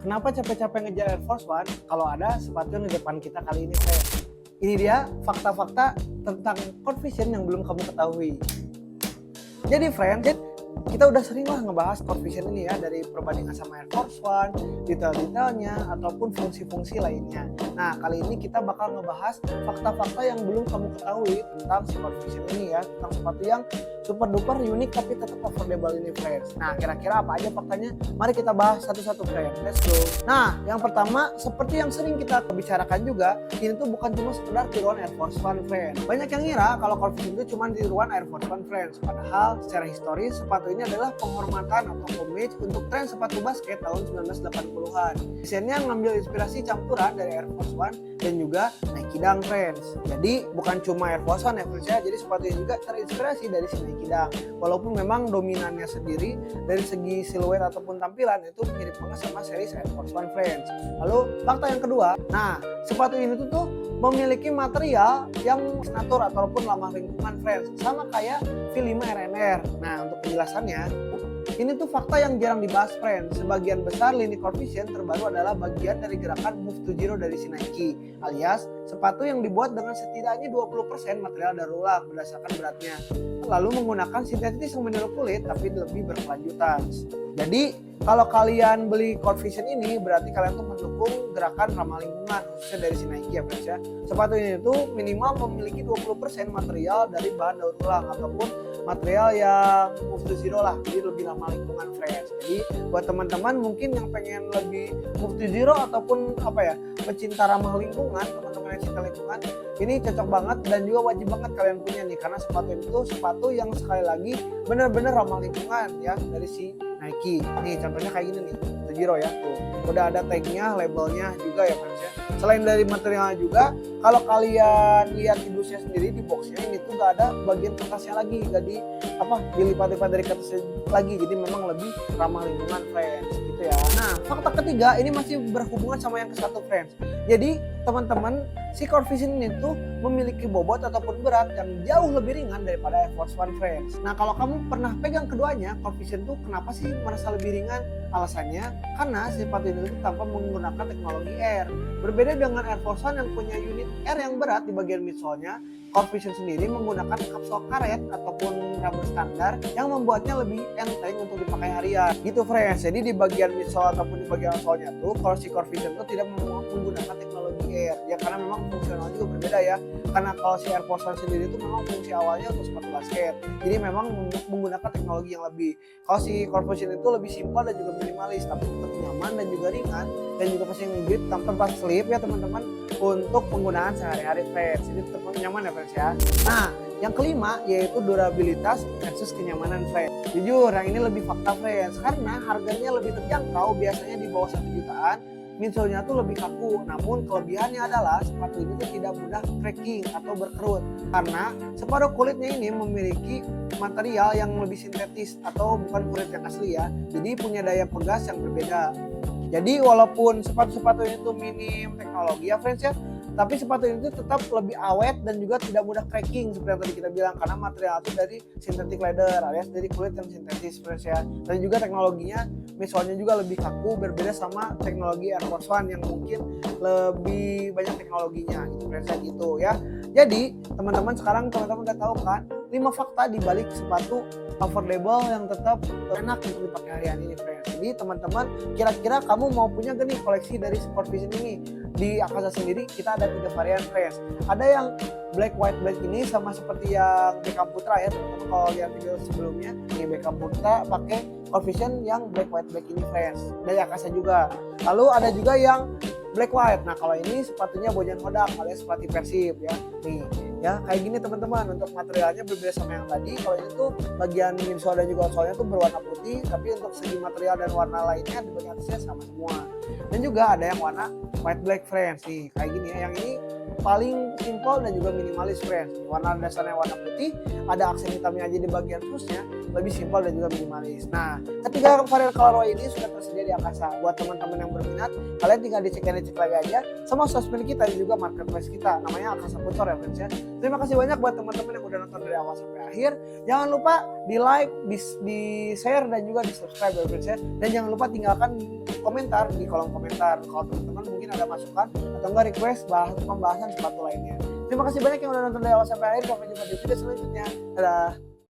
Kenapa capek-capek ngejar Air Force One kalau ada sepatu yang di depan kita kali ini, friends? Ini dia fakta-fakta tentang Court Vision yang belum kamu ketahui. Jadi, friends, kita udah sering lah ngebahas Court Vision ini ya, dari perbandingan sama Air Force One, detail-detailnya, ataupun fungsi-fungsi lainnya. Nah, kali ini kita bakal ngebahas fakta-fakta yang belum kamu ketahui tentang si Court Vision ini ya, tentang sepatu yang super duper unik tapi tetap affordable ini, friends. Nah, kira-kira apa aja faktanya? Mari kita bahas satu-satu, friends. Let's go. Nah, yang pertama, seperti yang sering kita bicarakan juga, ini tuh bukan cuma sekedar tiruan Air Force One, friends. Banyak yang ngira kalau Court Vision itu cuma tiruan Air Force One, friends. Padahal secara historis sepatu ini adalah penghormatan atau homage untuk tren sepatu basket tahun 1980-an. Desainnya ngambil inspirasi campuran dari Air Force One dan juga Nike Dunk, friends. Jadi bukan cuma Air Force One ya, friends ya. Jadi sepatu ini juga terinspirasi dari si Nike Dunk. Walaupun memang dominannya sendiri dari segi siluet ataupun tampilan itu mirip banget sama series Air Force One, friends. Lalu fakta yang kedua, nah sepatu ini tuh memiliki material yang natur ataupun ramah lingkungan, friends, sama kayak V5 RNR. Nah, untuk penjelasannya, ini tuh fakta yang jarang dibahas, friends. Sebagian besar lini Court Vision terbaru adalah bagian dari gerakan Move to Zero dari si Nike, alias sepatu yang dibuat dengan setidaknya 20% material daur ulang berdasarkan beratnya, lalu menggunakan sintetis yang meniru kulit tapi lebih berkelanjutan. Jadi kalau kalian beli Court Vision ini berarti kalian tuh mendukung gerakan ramah lingkungan khususnya dari si Nike ya, friends ya. Sepatu ini tuh minimal memiliki 20% material dari bahan daur ulang ataupun material yang Move to Zero lah, jadi lebih ramah lingkungan, friends. Jadi buat teman-teman mungkin yang pengen lebih Move to Zero ataupun apa ya, pecinta ramah lingkungan, teman-teman yang cinta lingkungan, ini cocok banget dan juga wajib banget kalian punya nih, karena sepatu itu sepatu yang sekali lagi benar-benar ramah lingkungan ya dari si Nike. Nih contohnya kayak gini nih, to Zero ya, tuh udah ada tagnya, labelnya juga ya, friends ya. Selain dari materialnya juga, kalau kalian lihat di dusnya sendiri di boxnya ini tuh gak ada bagian kertasnya lagi, gak dilipat-lipat dari kertasnya lagi, jadi memang lebih ramah lingkungan, friends, gitu ya. Nah, fakta ketiga ini masih berhubungan sama yang ke satu, friends. Jadi teman-teman, si Court Vision ini tuh memiliki bobot ataupun berat yang jauh lebih ringan daripada Air Force One, friends. Nah, kalau kamu pernah pegang keduanya, Court Vision tuh kenapa sih merasa lebih ringan? Alasannya karena si sepatu ini tuh tanpa menggunakan teknologi air. Berbeda dengan Air Force One yang punya unit air yang berat di bagian midsole-nya, Court Vision sendiri menggunakan kapsul karet ataupun rubber standar yang membuatnya lebih enteng untuk dipakai harian. Gitu, friends. Jadi di bagian midsole ataupun di bagian outsole-nya tuh, kalau si Court Vision tuh tidak menggunakan teknologi air. Ya karena memang fungsional juga berbeda ya. Karena kalau si Air Force One sendiri itu memang fungsi awalnya untuk sepatu basket. Jadi memang menggunakan teknologi yang lebih. Kalau si Court Vision itu lebih simpel dan juga minimalis, tapi tetap nyaman dan juga ringan dan juga pasti nge-grip tanpa slip ya teman-teman untuk penggunaan sehari-hari, friends. Jadi tetap nyaman ya, friends ya. Nah, yang kelima yaitu durabilitas versus kenyamanan, friends. Jujur yang ini lebih fakta, friends, karena harganya lebih terjangkau, biasanya di bawah 1 jutaan. Midsole-nya tuh lebih kaku, namun kelebihannya adalah sepatu ini tuh tidak mudah cracking atau berkerut karena separuh kulitnya ini memiliki material yang lebih sintetis atau bukan kulit yang asli ya, jadi punya daya pegas yang berbeda. Jadi walaupun sepatu-sepatu ini tuh minim teknologi ya, friends ya, tapi sepatu ini tuh tetap lebih awet dan juga tidak mudah cracking seperti yang tadi kita bilang karena material itu dari synthetic leather alias dari kulit yang sintetis, friends ya. Dan juga teknologinya midsole-nya juga lebih kaku, berbeda sama teknologi Air Force One yang mungkin lebih banyak teknologinya gitu, friends ya, gitu ya. Jadi teman-teman sekarang udah tahu kan 5 fakta di balik sepatu affordable yang tetap enak untuk dipakai harian ini, friends. Jadi teman-teman kira-kira kamu mau punya gak nih koleksi dari Court Vision ini? Di Akasa sendiri kita ada 3 varian, friends. Ada yang black white black ini sama seperti yang Beckham Putra ya teman-teman, kalau lihat video sebelumnya nih Beckham Putra pakai Court Vision yang black white black ini, friends, dari Akasa juga. Lalu ada juga yang black white. Nah kalau ini sepatunya Bojan Hodak alias pelatih Persib ya. Nih ya kayak gini teman-teman, untuk materialnya berbeda sama yang tadi. Kalau ini tuh bagian midsole dan juga outsole-nya tuh berwarna putih, tapi untuk segi material dan warna lainnya di bagian atasnya sama semua. Dan juga ada yang warna white black, friends, nih kayak gini ya. Yang ini paling simpel dan juga minimalis, friends. Warna dasarnya warna putih, ada aksen hitamnya aja di bagian fusnya, lebih simpel dan juga minimalis. Nah, ketiga varian colorway ini sudah tersedia di Akasa. Buat teman-teman yang berminat, kalian tinggal dicek lagi aja sama sosmed kita dan juga marketplace kita, namanya Akasa Futsal ya, friends ya. Terima kasih banyak buat teman-teman yang udah nonton dari awal sampai akhir. Jangan lupa di like, di share dan juga di subscribe ya, friends ya. Dan jangan lupa tinggalkan komentar di kolom komentar kalau teman-teman mungkin ada masukan atau enggak request pembahasan sepatu lainnya. Terima kasih banyak yang udah nonton dari awal sampai akhir. Sampai jumpa di video selanjutnya. Dadah.